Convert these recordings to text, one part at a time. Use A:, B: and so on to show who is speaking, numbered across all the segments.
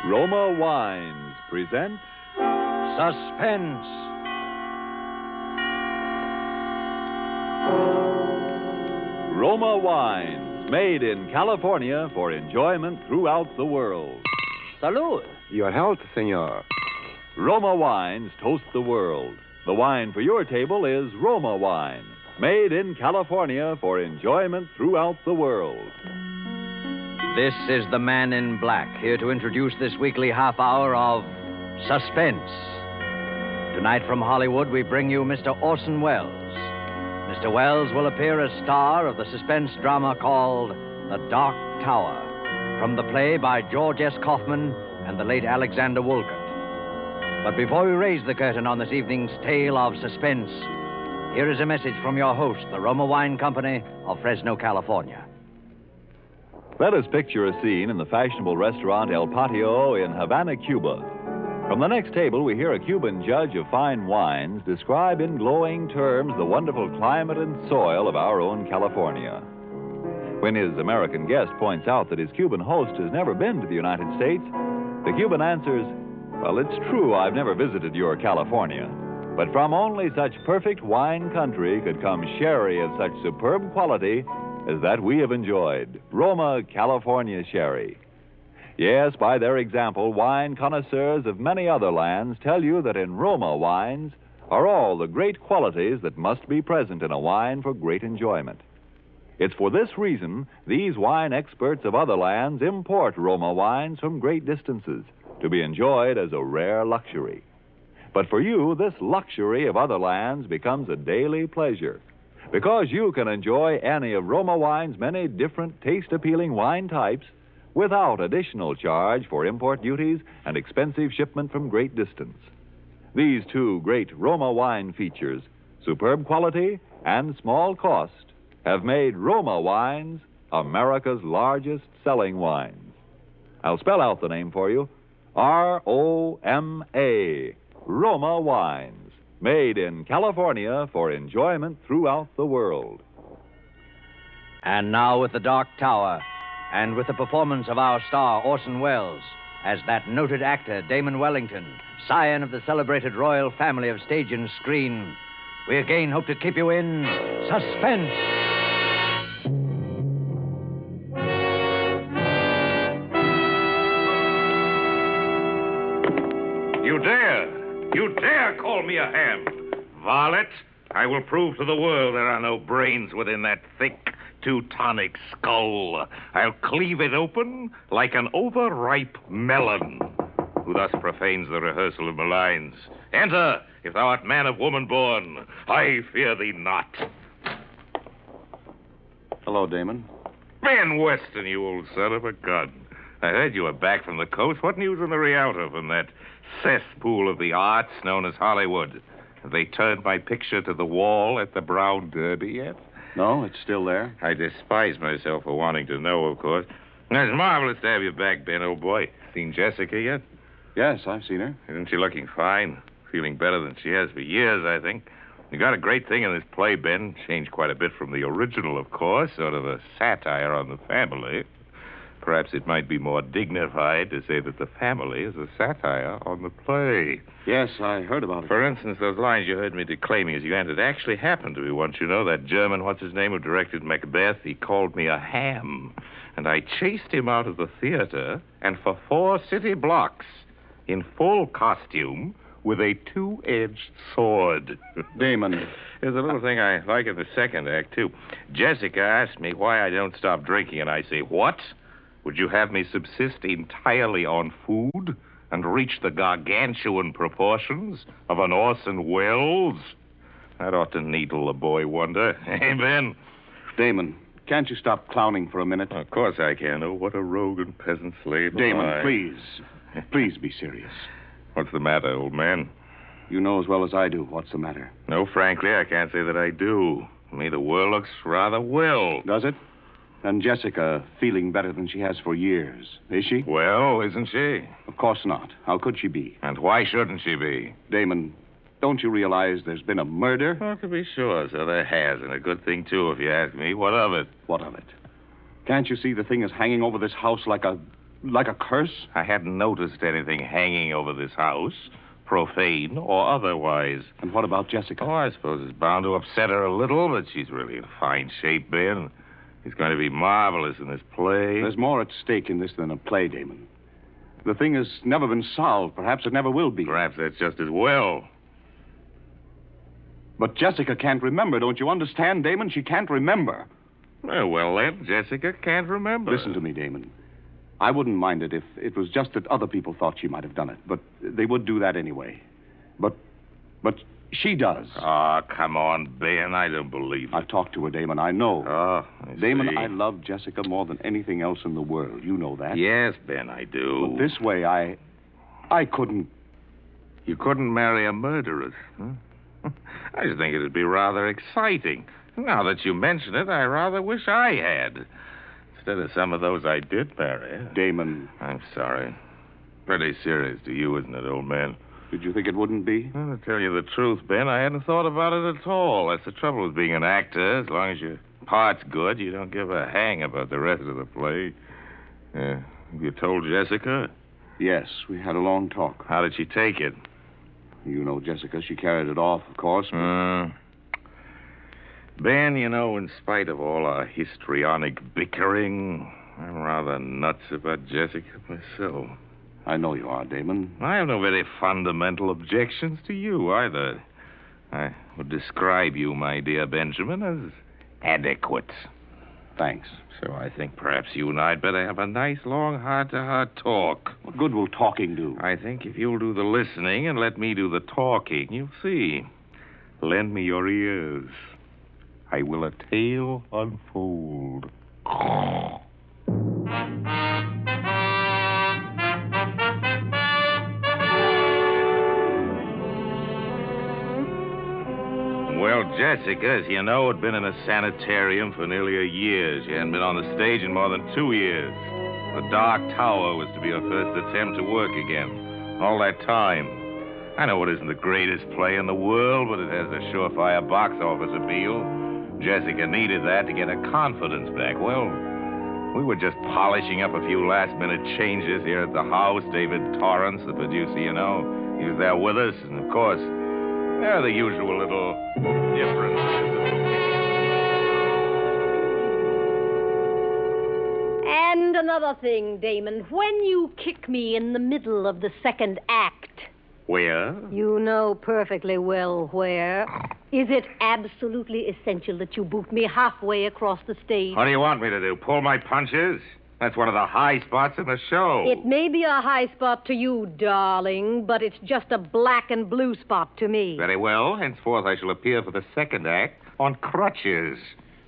A: Roma Wines present
B: Suspense.
A: Roma Wines, made in California for enjoyment throughout the world.
B: Salud.
C: Your health, senor.
A: Roma Wines toast the world. The wine for your table is Roma Wine, made in California for enjoyment throughout the world.
B: This is the Man in Black, here to introduce this weekly half hour of Suspense. Tonight from Hollywood, we bring you Mr. Orson Welles. Mr. Welles will appear as star of the suspense drama called The Dark Tower, from the play by George S. Kaufman and the late Alexander Woollcott. But before we raise the curtain on this evening's tale of suspense, here is a message from your host, the Roma Wine Company of Fresno, California.
A: Let us picture a scene in the fashionable restaurant El Patio in Havana, Cuba. From the next table, we hear a Cuban judge of fine wines describe in glowing terms the wonderful climate and soil of our own California. When his American guest points out that his Cuban host has never been to the United States, the Cuban answers, "Well, it's true I've never visited your California, but from only such perfect wine country could come sherry of such superb quality as that we have enjoyed, Roma California sherry." Yes, by their example, wine connoisseurs of many other lands tell you that in Roma wines are all the great qualities that must be present in a wine for great enjoyment. It's for this reason these wine experts of other lands import Roma wines from great distances to be enjoyed as a rare luxury. But for you, this luxury of other lands becomes a daily pleasure, because you can enjoy any of Roma wine's many different taste-appealing wine types without additional charge for import duties and expensive shipment from great distance. These two great Roma wine features, superb quality and small cost, have made Roma wines America's largest selling wines. I'll spell out the name for you. R-O-M-A, Roma Wines, made in California for enjoyment throughout the world.
B: And now with The Dark Tower, and with the performance of our star, Orson Welles, as that noted actor, Damon Wellington, scion of the celebrated royal family of stage and screen, we again hope to keep you in suspense.
D: You dare call me a ham. Varlet, I will prove to the world there are no brains within that thick Teutonic skull. I'll cleave it open like an overripe melon. Who thus profanes the rehearsal of maligns? Enter, if thou art man of woman born. I fear thee not.
C: Hello, Damon.
D: Ben Weston, you old son of a gun. I heard you were back from the coast. What news on the Rialto from that cesspool of the arts known as Hollywood? Have they turned my picture to the wall at the Brown Derby yet?
C: No, it's still there.
D: I despise myself for wanting to know, of course. It's marvelous to have you back, Ben, old boy. Seen Jessica yet?
C: Yes, I've seen her.
D: Isn't she looking fine? Feeling better than she has for years, I think. You got a great thing in this play, Ben. Changed quite a bit from the original, of course. Sort of a satire on the family. Perhaps it might be more dignified to say that the family is a satire on the play.
C: Yes, I heard about it.
D: For instance, those lines you heard me declaiming as you entered actually happened to me once. You know, that German, what's-his-name, who directed Macbeth, he called me a ham. And I chased him out of the theater, and for 4 city blocks, in full costume, with a 2-edged sword.
C: Damon.
D: There's a little thing I like in the second act, too. Jessica asked me why I don't stop drinking, and I say, what? Would you have me subsist entirely on food and reach the gargantuan proportions of an Orson Welles? That ought to needle a boy wonder. Hey, Ben?
C: Damon, can't you stop clowning for a minute?
D: Of course I can. Oh, what a rogue and peasant slave.
C: Damon, please. Please be serious.
D: What's the matter, old man?
C: You know as well as I do what's the matter.
D: No, frankly, I can't say that I do. To me, the world looks rather well.
C: Does it? And Jessica feeling better than she has for years, is she?
D: Well, isn't she?
C: Of course not. How could she be?
D: And why shouldn't she be?
C: Damon, don't you realize there's been a murder?
D: Oh, to be sure, so there has, and a good thing, too, if you ask me. What of it?
C: What of it? Can't you see the thing is hanging over this house like a Like a curse?
D: I hadn't noticed anything hanging over this house, profane or otherwise.
C: And what about Jessica?
D: Oh, I suppose it's bound to upset her a little, but she's really in fine shape, Ben. He's going to be marvelous in this play.
C: There's more at stake in this than a play, Damon. The thing has never been solved. Perhaps it never will be.
D: Perhaps that's just as well.
C: But Jessica can't remember. Don't you understand, Damon? She can't remember.
D: Well, then, Jessica can't remember.
C: Listen to me, Damon. I wouldn't mind it if it was just that other people thought she might have done it. But they would do that anyway. But she does.
D: Oh, come on, Ben. I don't believe it.
C: I've talked to her, Damon. I know.
D: Oh, I
C: Damon,
D: see.
C: I love Jessica more than anything else in the world. You know that.
D: Yes, Ben, I do.
C: But this way, I couldn't.
D: You couldn't marry a murderess, huh? I just think it'd be rather exciting. Now that you mention it, I rather wish I had. Instead of some of those I did marry.
C: Damon.
D: I'm sorry. Pretty serious to you, isn't it, old man?
C: Did you think it wouldn't be?
D: Well, to tell you the truth, Ben, I hadn't thought about it at all. That's the trouble with being an actor. As long as your part's good, you don't give a hang about the rest of the play. You told Jessica?
C: Yes, we had a long talk.
D: How did she take it?
C: You know Jessica. She carried it off, of course.
D: Ben, you know, in spite of all our histrionic bickering, I'm rather nuts about Jessica myself.
C: I know you are, Damon.
D: I have no very fundamental objections to you either. I would describe you, my dear Benjamin, as adequate.
C: Thanks.
D: So I think perhaps you and I'd better have a nice, long, heart-to-heart talk.
C: What good will talking do?
D: I think if you'll do the listening and let me do the talking, you'll see. Lend me your ears. I will a tale unfold. Well, Jessica, as you know, had been in a sanitarium for nearly a year. She hadn't been on the stage in more than 2 years. The Dark Tower was to be her first attempt to work again. All that time. I know it isn't the greatest play in the world, but it has a surefire box office appeal. Jessica needed that to get her confidence back. Well, we were just polishing up a few last-minute changes here at the house. David Torrance, the producer, you know, he was there with us. And, of course, there are the usual little differences.
E: And another thing, Damon. When you kick me in the middle of the second act...
D: Where?
E: You know perfectly well where. Is it absolutely essential that you boot me halfway across the stage?
D: What do you want me to do? Pull my punches? That's one of the high spots in the show.
E: It may be a high spot to you, darling, but it's just a black and blue spot to me.
D: Very well. Henceforth, I shall appear for the second act on crutches.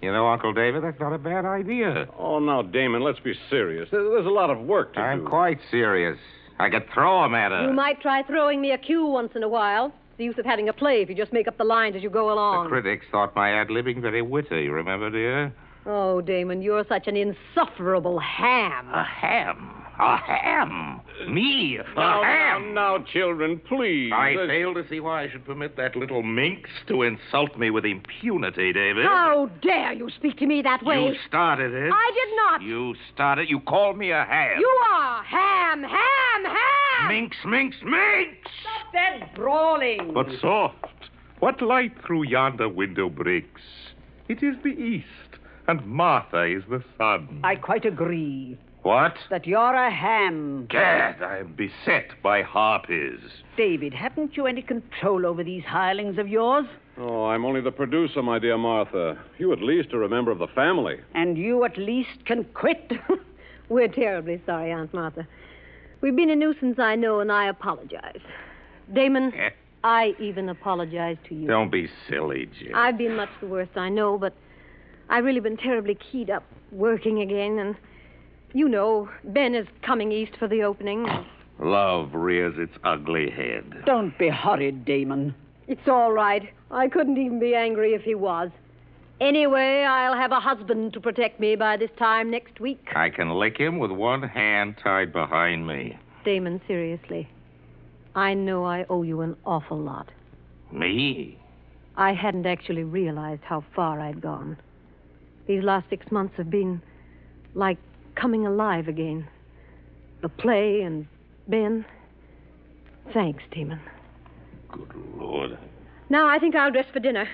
D: You know, Uncle David, that's not a bad idea.
F: Oh, now, Damon, let's be serious. There's a lot of work to do.
D: I'm quite serious. I could throw him at her.
E: You might try throwing me a cue once in a while. The use of having a play if you just make up the lines as you go along.
D: The critics thought my ad-libbing very witty, remember, dear?
E: Oh, Damon, you're such an insufferable ham.
D: A ham? A ham? Me? A ham?
F: Now, children, please.
D: I fail to see why I should permit that little minx to insult me with impunity, David.
E: How dare you speak to me that way?
D: You started it.
E: I did not.
D: You started. You called me a ham.
E: You are ham, ham, ham.
D: Minx, minx, minx!
E: Stop that brawling.
D: But soft. What light through yonder window breaks? It is the east, and Martha is the sun.
G: I quite agree.
D: What?
G: That you're a ham.
D: Gad, I am beset by harpies.
G: David, haven't you any control over these hirelings of yours?
F: Oh, I'm only the producer, my dear Martha. You at least are a member of the family.
G: And you at least can quit?
E: We're terribly sorry, Aunt Martha. We've been a nuisance, I know, and I apologize. Damon, I even apologize to you.
D: Don't be silly, Jim.
E: I've been much the worst, I know, but I've really been terribly keyed up working again, and you know, Ben is coming east for the opening.
D: Love rears its ugly head.
G: Don't be hurried, Damon.
E: It's all right. I couldn't even be angry if he was. Anyway, I'll have a husband to protect me by this time next week.
D: I can lick him with one hand tied behind me.
E: Damon, seriously. I know I owe you an awful lot.
D: Me?
E: I hadn't actually realized how far I'd gone. These last 6 months have been like coming alive again. the play and Ben. Thanks, Damon.
D: Good Lord.
E: Now I think I'll dress for dinner.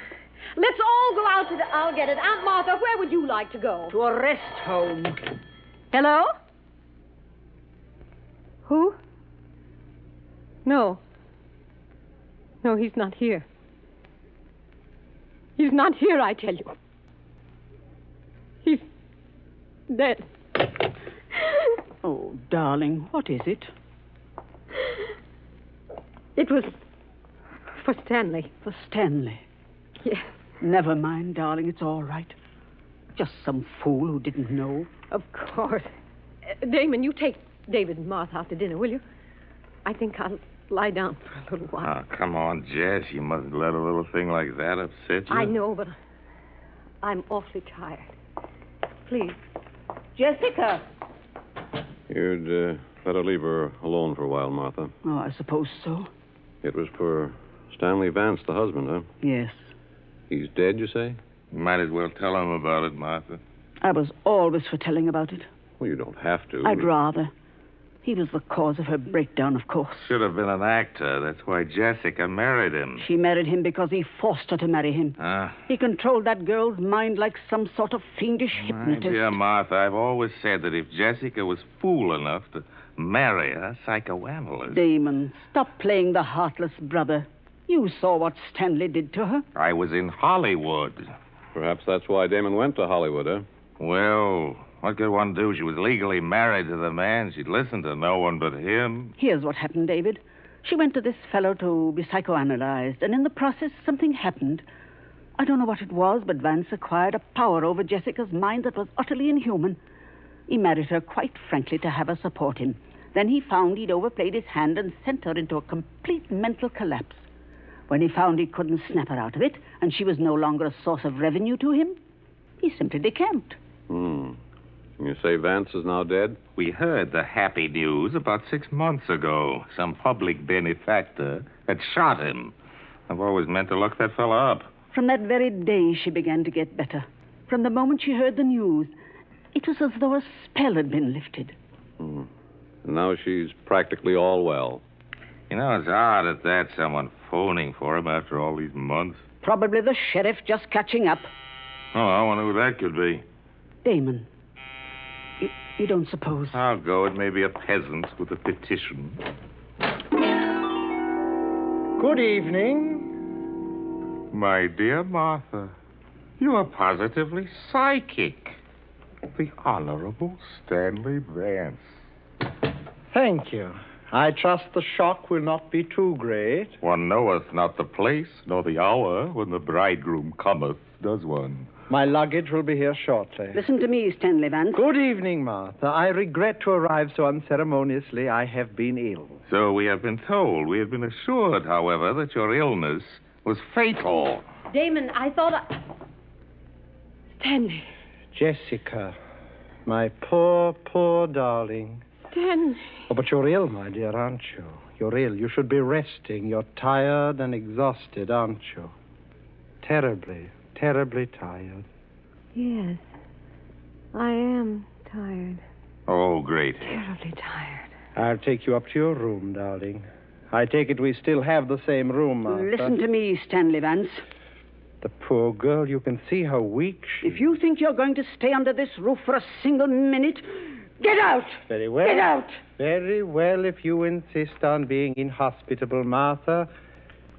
E: Let's all go out to the... I'll get it. Aunt Martha, where would you like to go?
G: To a rest home.
E: Hello? Who? No. No, he's not here. He's not here, I tell you. He's dead.
G: Oh, darling, what is it?
E: It was for Stanley.
G: For Stanley?
E: Yes.
G: Never mind, darling, it's all right. Just some fool who didn't know.
E: Of course. Damon, you take David and Martha out to dinner, will you? I think I'll lie down for a little while.
D: Oh, come on, Jess. You mustn't let a little thing like that upset you.
E: I know, but I'm awfully tired. Please.
G: Jessica!
F: You'd better leave her alone for a while, Martha.
G: Oh, I suppose so.
F: It was for Stanley Vance, the husband, huh?
G: Yes.
F: He's dead, you say?
D: You might as well tell him about it, Martha.
G: I was always for telling about it.
F: Well, you don't have to.
G: I'd rather. He was the cause of her breakdown, of course.
D: Should have been an actor. That's why Jessica married him.
G: She married him because he forced her to marry him.
D: Ah.
G: He controlled that girl's mind like some sort of fiendish
D: My
G: hypnotist.
D: dear Martha, I've always said that if Jessica was fool enough to marry a psychoanalyst...
G: Damon, stop playing the heartless brother. You saw what Stanley did to her.
D: I was in Hollywood.
F: Perhaps that's why Damon went to Hollywood, huh?
D: Well, what could one do? She was legally married to the man. She'd listen to no one but him.
G: Here's what happened, David. She went to this fellow to be psychoanalyzed, and in the process, something happened. I don't know what it was, but Vance acquired a power over Jessica's mind that was utterly inhuman. He married her quite frankly to have her support him. Then he found he'd overplayed his hand and sent her into a complete mental collapse. When he found he couldn't snap her out of it, and she was no longer a source of revenue to him, he simply decamped.
F: You say Vance is now dead?
D: We heard the happy news about 6 months ago. Some public benefactor had shot him. I've always meant to look that fella up.
G: From that very day, she began to get better. From the moment she heard the news, it was as though a spell had been lifted.
F: And now she's practically all well.
D: You know, it's odd at that, someone phoning for him after all these months.
G: Probably the sheriff just catching up.
D: Oh, I wonder who that could be.
G: Damon, you don't suppose...
D: I'll go. It may be a peasant with a petition.
H: Good evening.
D: My dear Martha, you are positively psychic. The Honorable Stanley Vance.
H: Thank you. I trust the shock will not be too great.
D: One knoweth not the place nor the hour when the bridegroom cometh, does one?
H: My luggage will be here shortly.
G: Listen to me, Stanley Vance.
H: Good evening, Martha. I regret to arrive so unceremoniously. I have been ill.
D: So we have been told. We have been assured, however, that your illness was fatal.
E: Damon, I thought Stanley.
H: Jessica, my poor, poor darling.
E: Stanley.
H: Oh, but you're ill, my dear, aren't you? You're ill. You should be resting. You're tired and exhausted, aren't you? Terribly, terribly tired.
E: Yes, I am tired.
D: Oh, great.
E: Terribly tired.
H: I'll take you up to your room, darling. I take it we still have the same room, Martha.
G: Listen to me, Stanley Vance.
H: The poor girl, you can see how weak she is.
G: If you think you're going to stay under this roof for a single minute, get out!
H: Very well.
G: Get out!
H: Very well, if you insist on being inhospitable, Martha.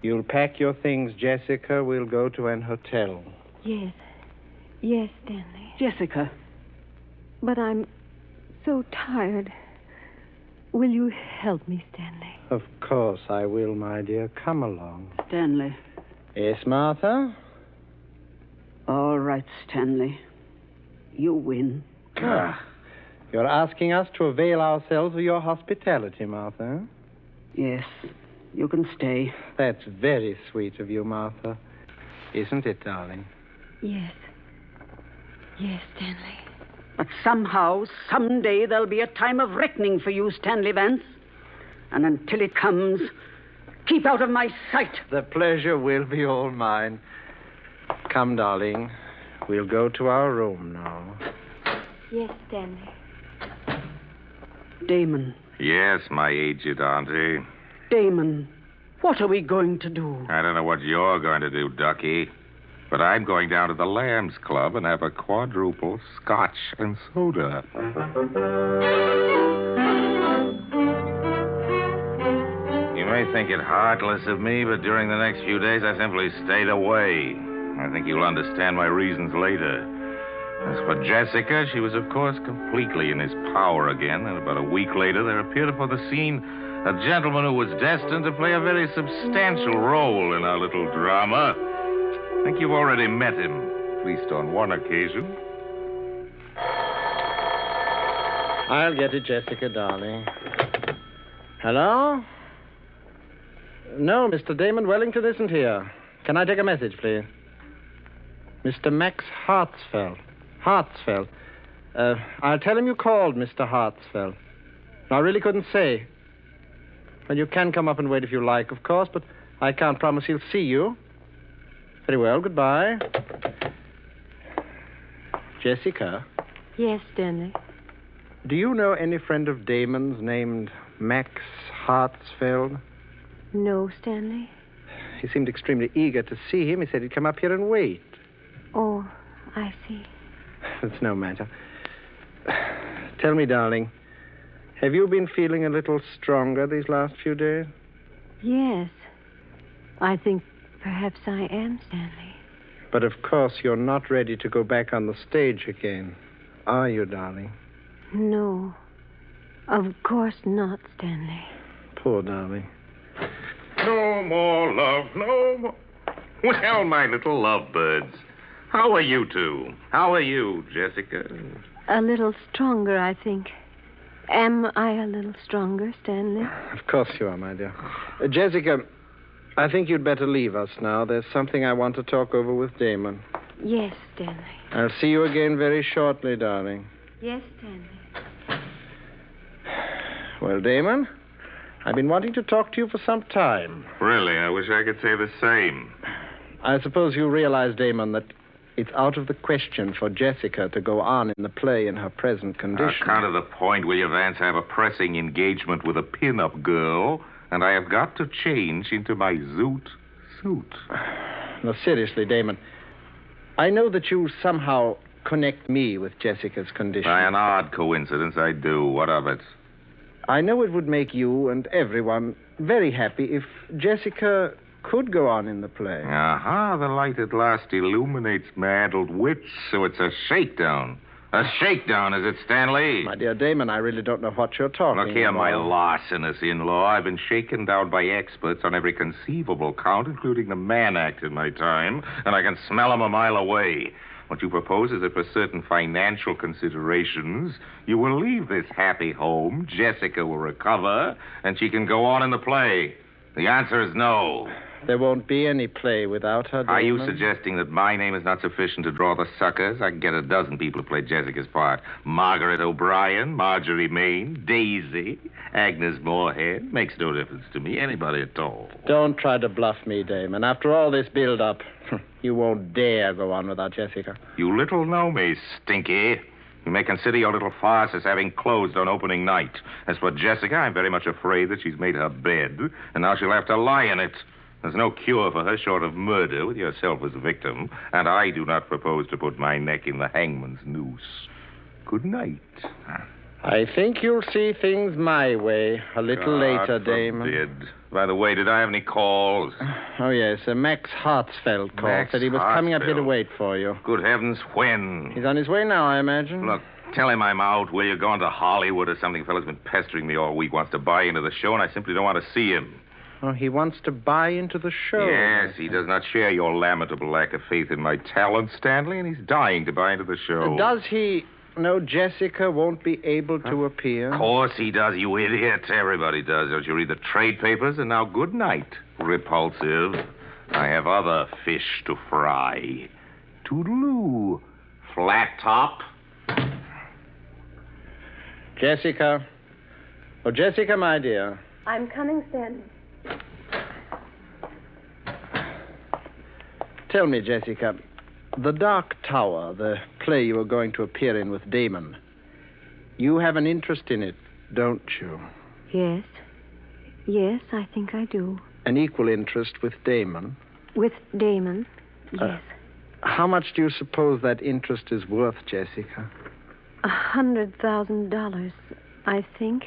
H: You'll pack your things, Jessica. We'll go to an hotel.
E: Yes. Yes, Stanley.
G: Jessica.
E: But I'm so tired. Will you help me, Stanley?
H: Of course I will, my dear. Come along.
G: Stanley.
H: Yes, Martha?
G: All right, Stanley. You win.
H: You're asking us to avail ourselves of your hospitality, Martha.
G: Yes, you can stay.
H: That's very sweet of you, Martha. Isn't it, darling?
E: Yes. Yes, Stanley.
G: But somehow, someday, there'll be a time of reckoning for you, Stanley Vance. And until it comes, keep out of my sight.
H: The pleasure will be all mine. Come, darling. We'll go to our room now.
E: Yes, Stanley.
G: Damon.
D: Yes, my aged auntie.
G: Damon, what are we going to do?
D: I don't know what you're going to do, Ducky. But I'm going down to the Lambs Club and have a quadruple scotch and soda. You may think it heartless of me, but during the next few days I simply stayed away. I think you'll understand my reasons later. As for Jessica, she was, of course, completely in his power again, and about a week later there appeared upon the scene a gentleman who was destined to play a very substantial role in our little drama. I think you've already met him, at least on one occasion.
H: I'll get it, Jessica, darling. Hello? No, Mr. Damon Wellington isn't here. Can I take a message, please? Mr. Max Hartsfeld. Hartsfeld. I'll tell him you called, Mr. Hartsfeld. I really couldn't say. Well, you can come up and wait if you like, of course, but I can't promise he'll see you. Very well, goodbye. Jessica?
E: Yes, Stanley.
H: Do you know any friend of Damon's named Max Hartsfeld?
E: No, Stanley.
H: He seemed extremely eager to see him. He said he'd come up here and wait.
E: Oh, I see.
H: It's no matter. Tell me, darling, have you been feeling a little stronger these last few days?
E: Yes. I think perhaps I am, Stanley.
H: But of course you're not ready to go back on the stage again, are you, darling?
E: No. Of course not, Stanley.
H: Poor darling.
D: No more love, no more. Well, my little lovebirds, how are you two? How are you, Jessica?
E: A little stronger, I think. Am I a little stronger, Stanley?
H: Of course you are, my dear. Jessica, I think you'd better leave us now. There's something I want to talk over with Damon.
E: Yes, Stanley.
H: I'll see you again very shortly, darling.
E: Yes, Stanley.
H: Well, Damon, I've been wanting to talk to you for some time.
D: Really, I wish I could say the same.
H: I suppose you realize, Damon, that it's out of the question for Jessica to go on in the play in her present condition.
D: Kind of the point, will you, Vance? I have a pressing engagement with a pin-up girl, and I have got to change into my zoot suit.
H: No, seriously, Damon, I know that you somehow connect me with Jessica's condition.
D: By an odd coincidence, I do. What of it?
H: I know it would make you and everyone very happy if Jessica could go on in the play.
D: Aha, the light at last illuminates my addled wits, so it's a shakedown. A shakedown, is it, Stanley?
H: My dear Damon, I really don't know what you're talking about.
D: Look here, my larcenous in-law. I've been shaken down by experts on every conceivable count, including the man act in my time, and I can smell 'em a mile away. What you propose is that for certain financial considerations, you will leave this happy home, Jessica will recover, and she can go on in the play. The answer is no.
H: There won't be any play without her, Damon.
D: Are you suggesting that my name is not sufficient to draw the suckers? I can get a dozen people to play Jessica's part. Margaret O'Brien, Marjorie Main, Daisy, Agnes Moorehead. Makes no difference to me. Anybody at all.
H: Don't try to bluff me, Damon. After all this build-up, you won't dare go on without Jessica.
D: You little know me, Stinky. You may consider your little farce as having closed on opening night. As for Jessica, I'm very much afraid that she's made her bed, and now she'll have to lie in it. There's no cure for her short of murder with yourself as a victim, and I do not propose to put my neck in the hangman's noose. Good night.
H: I think you'll see things my way a little later, Damon.
D: Forbid. By the way, did I have any calls?
H: Oh, yes. Max Hartsfeld called.
D: Max
H: Said he was coming up here to wait for you.
D: Good heavens, when?
H: He's on his way now, I imagine.
D: Look, tell him I'm out. Will you? Going to Hollywood or something? Fella's been pestering me all week, wants to buy into the show, and I simply don't want to see him.
H: Oh, he wants to buy into the show.
D: Yes, he does not share your lamentable lack of faith in my talent, Stanley, and he's dying to buy into the show.
H: Does he know Jessica won't be able to appear?
D: Of course he does, you idiot. Everybody does. Don't you read the trade papers? And now, good night, repulsive. I have other fish to fry. Toodaloo, flat top.
H: Jessica. Oh, Jessica, my dear.
E: I'm coming, Stanley.
H: Tell me, Jessica, The Dark Tower, the play you were going to appear in with Damon, you have an interest in it, don't you?
E: Yes. Yes, I think I do.
H: An equal interest with Damon?
E: With Damon, yes.
H: How much do you suppose that interest is worth, Jessica?
E: $100,000, I think.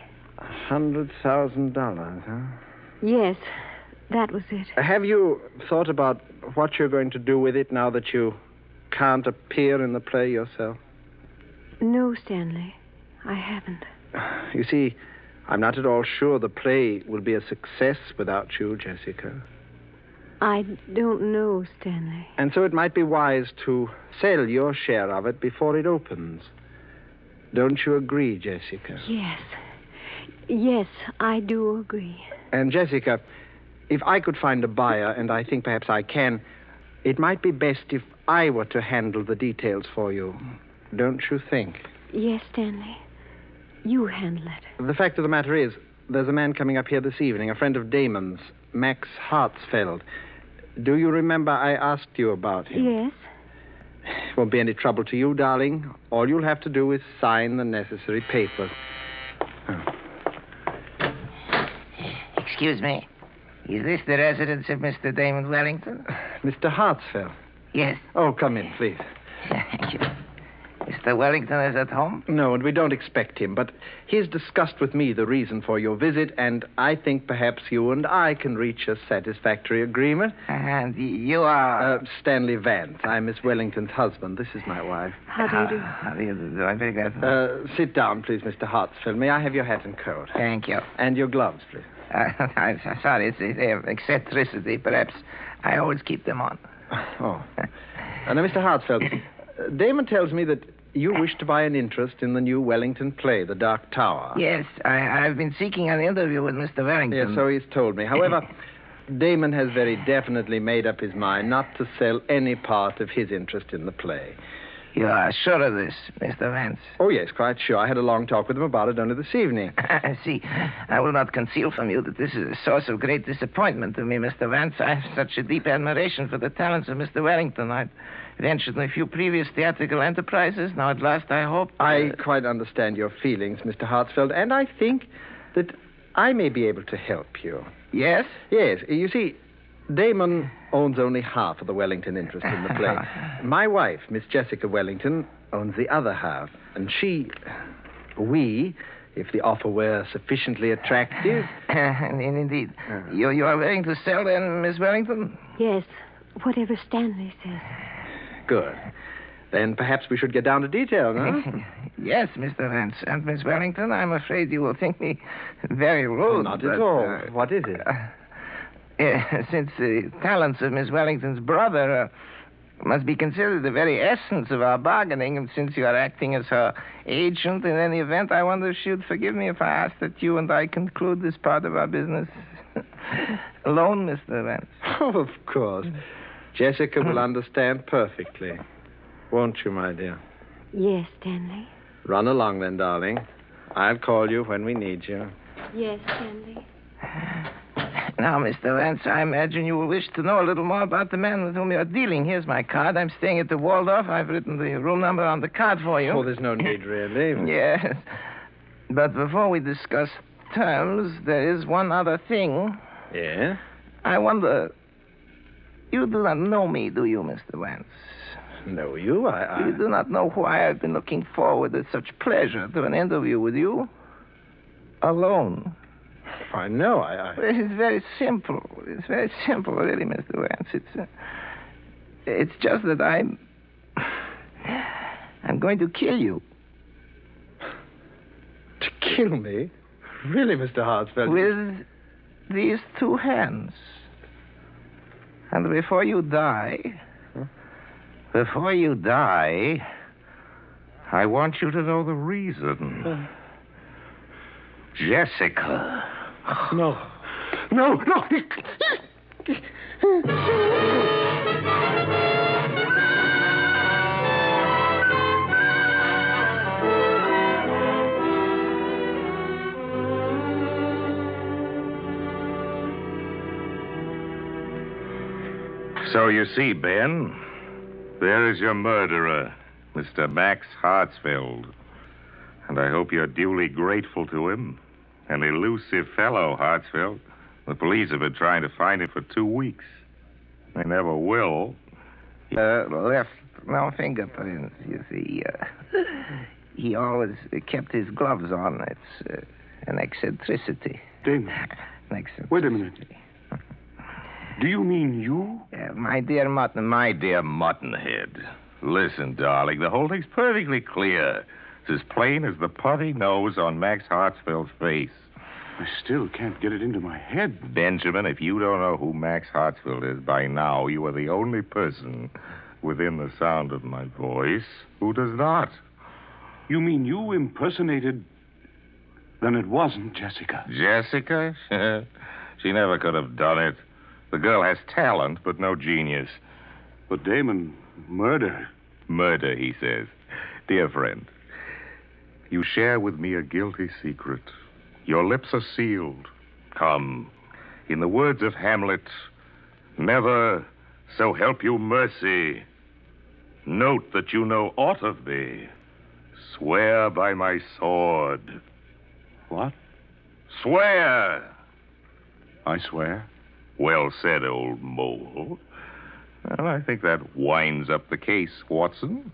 H: $100,000, huh?
E: Yes, that was it.
H: Have you thought about what you're going to do with it now that you can't appear in the play yourself?
E: No, Stanley, I haven't.
H: You see, I'm not at all sure the play will be a success without you, Jessica.
E: I don't know, Stanley.
H: And so it might be wise to sell your share of it before it opens. Don't you agree, Jessica?
E: Yes. Yes, I do agree.
H: And, Jessica, if I could find a buyer, and I think perhaps I can, it might be best if I were to handle the details for you. Don't you think?
E: Yes, Stanley. You handle it.
H: The fact of the matter is, there's a man coming up here this evening, a friend of Damon's, Max Hartsfeld. Do you remember I asked you about him?
E: Yes.
H: It won't be any trouble to you, darling. All you'll have to do is sign the necessary papers.
I: Excuse me. Is this the residence of Mr. Damon Wellington?
H: Mr. Hartsfeld.
I: Yes.
H: Oh, come in, please.
I: Thank you. Mr. Wellington is at home?
H: No, and we don't expect him, but he's discussed with me the reason for your visit, and I think perhaps you and I can reach a satisfactory agreement.
I: And you are...
H: Stanley Vance. I'm Miss Wellington's husband. This is my wife.
E: How do you do?
I: How do you do? I'm very glad.
H: Sit down, please, Mr. Hartsfeld. May I have your hat and coat?
I: Thank you.
H: And your gloves, please.
I: I'm sorry, it's eccentricity. Perhaps I always keep them on.
H: Oh. Now, Mr. Hartsfeld, Damon tells me that you wish to buy an interest in the new Wellington play, The Dark Tower.
I: Yes, I've been seeking an interview with Mr. Wellington.
H: Yes, so he's told me. However, Damon has very definitely made up his mind not to sell any part of his interest in the play.
I: You are sure of this, Mr. Vance?
H: Oh, yes, quite sure. I had a long talk with him about it only this evening.
I: I see. I will not conceal from you that this is a source of great disappointment to me, Mr. Vance. I have such a deep admiration for the talents of Mr. Wellington. I've ventured in a few previous theatrical enterprises. Now, at last, I hope...
H: I quite understand your feelings, Mr. Hartsfeld, and I think that I may be able to help you.
I: Yes?
H: Yes. You see, Damon owns only half of the Wellington interest in the play. My wife, Miss Jessica Wellington, owns the other half. And we, if the offer were sufficiently attractive...
I: Indeed. You are willing to sell, then, Miss Wellington?
E: Yes, whatever Stanley says.
H: Good. Then perhaps we should get down to detail, no?
I: Yes, Mr. Vance. And Miss Wellington, I'm afraid you will think me very rude.
H: Not at all. What is it?
I: Since the talents of Miss Wellington's brother must be considered the very essence of our bargaining, and since you are acting as her agent in any event, I wonder if she would forgive me if I ask that you and I conclude this part of our business alone, Mr. Vance.
H: Oh, of course. Jessica will understand perfectly. Won't you, my dear?
E: Yes, Stanley.
H: Run along then, darling. I'll call you when we need you.
E: Yes, Stanley.
I: Now, Mr. Vance, I imagine you will wish to know a little more about the man with whom you are dealing. Here's my card. I'm staying at the Waldorf. I've written the room number on the card for you.
H: Oh, there's no need, really.
I: Yes. But before we discuss terms, there is one other thing.
H: Yeah?
I: I wonder... You do not know me, do you, Mr. Vance?
H: Know you?
I: You do not know why I've been looking forward with such pleasure to an interview with you? Alone.
H: I know.
I: It's very simple. It's very simple, really, Mr. Vance. It's just that I'm going to kill you.
H: To kill me? Really, Mr. Hartsfeld?
I: With these two hands. And before you die,
D: I want you to know the reason. Jessica.
H: No.
D: So you see, Ben, there is your murderer, Mr. Max Hartsfeld. And I hope you're duly grateful to him. An elusive fellow, Hartsfield. The police have been trying to find him for 2 weeks. They never will.
I: Left no fingerprints, you see. He always kept his gloves on. It's an eccentricity.
C: Damon.
I: An eccentricity.
C: Wait a minute. Do you mean you?
I: My dear Mutton.
D: My dear Muttonhead. Listen, darling, the whole thing's perfectly clear. It's as plain as the putty nose on Max Hartsfield's face.
C: I still can't get it into my head.
D: Benjamin, if you don't know who Max Hartsfield is by now, you are the only person within the sound of my voice who does not.
C: You mean you impersonated... Then it wasn't Jessica.
D: Jessica? She never could have done it. The girl has talent, but no genius.
C: But Damon, murder.
D: Murder, he says. Dear friend, you share with me a guilty secret. Your lips are sealed. Come, in the words of Hamlet, never, so help you mercy. Note that you know aught of me. Swear by my sword.
C: What?
D: Swear!
C: I swear.
D: Well said, old mole. Well, I think that winds up the case, Watson.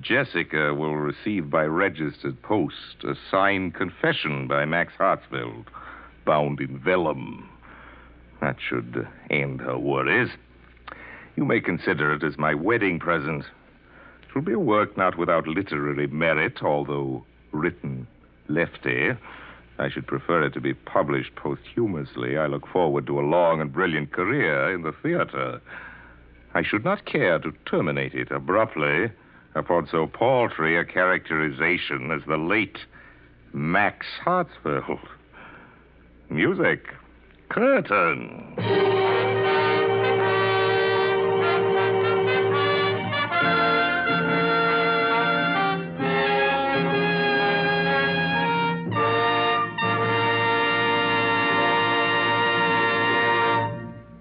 D: Jessica will receive by registered post a signed confession by Max Hartsfield, bound in vellum. That should end her worries. You may consider it as my wedding present. It will be a work not without literary merit, although written lefty. I should prefer it to be published posthumously. I look forward to a long and brilliant career in the theater. I should not care to terminate it abruptly upon so paltry a characterization as the late Max Hartsfield. Music. Curtain.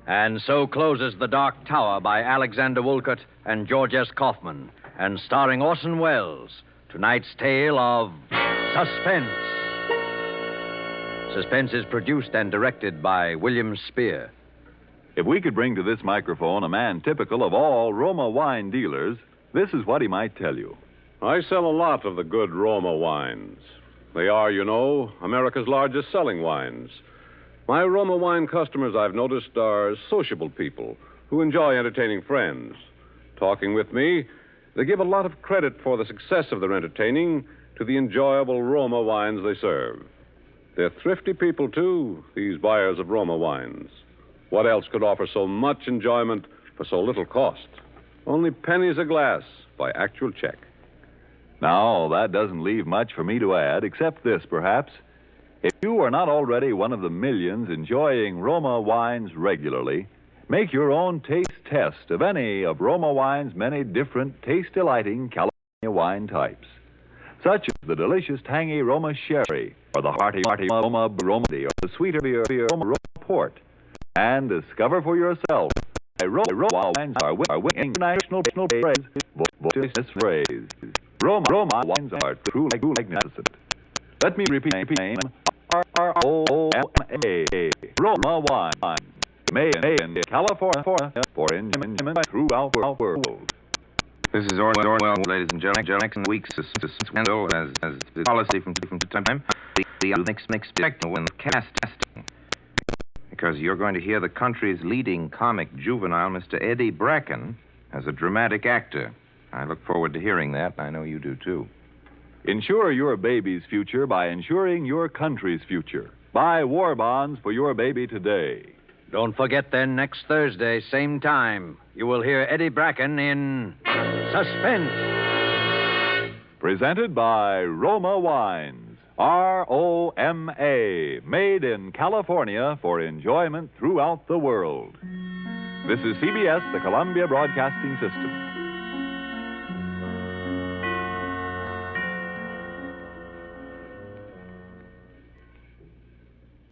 B: And so closes The Dark Tower by Alexander Woollcott and George S. Kaufman, and starring Orson Welles, tonight's tale of Suspense. Suspense is produced and directed by William Spear.
A: If we could bring to this microphone a man typical of all Roma wine dealers, this is what he might tell you.
F: I sell a lot of the good Roma wines. They are, you know, America's largest selling wines. My Roma wine customers, I've noticed, are sociable people who enjoy entertaining friends. Talking with me, they give a lot of credit for the success of their entertaining to the enjoyable Roma wines they serve. They're thrifty people, too, these buyers of Roma wines. What else could offer so much enjoyment for so little cost? Only pennies a glass by actual check.
A: Now, that doesn't leave much for me to add, except this, perhaps. If you are not already one of the millions enjoying Roma wines regularly, make your own taste test of any of Roma wine's many different taste-delighting California wine types, such as the delicious tangy Roma Sherry, or the hearty Roma Bromedy, or the sweeter beer Roma Port, and discover for yourself why Roma wines are winning international praise. This phrase, Roma wines are truly magnificent. Let me repeat the name. R-O-M-A, Roma wine, made in California for enjoyment throughout the world.
J: This is Orwell, ladies and gentlemen. Next week's scandal as the policy from time to time. The next when the casting. Because you're going to hear the country's leading comic juvenile, Mr. Eddie Bracken, as a dramatic actor. I look forward to hearing that. I know you do, too.
A: Insure your baby's future by insuring your country's future. Buy war bonds for your baby today.
B: Don't forget, then, next Thursday, same time, you will hear Eddie Bracken in Suspense.
A: Presented by Roma Wines. R-O-M-A. Made in California for enjoyment throughout the world. This is CBS, the Columbia Broadcasting System.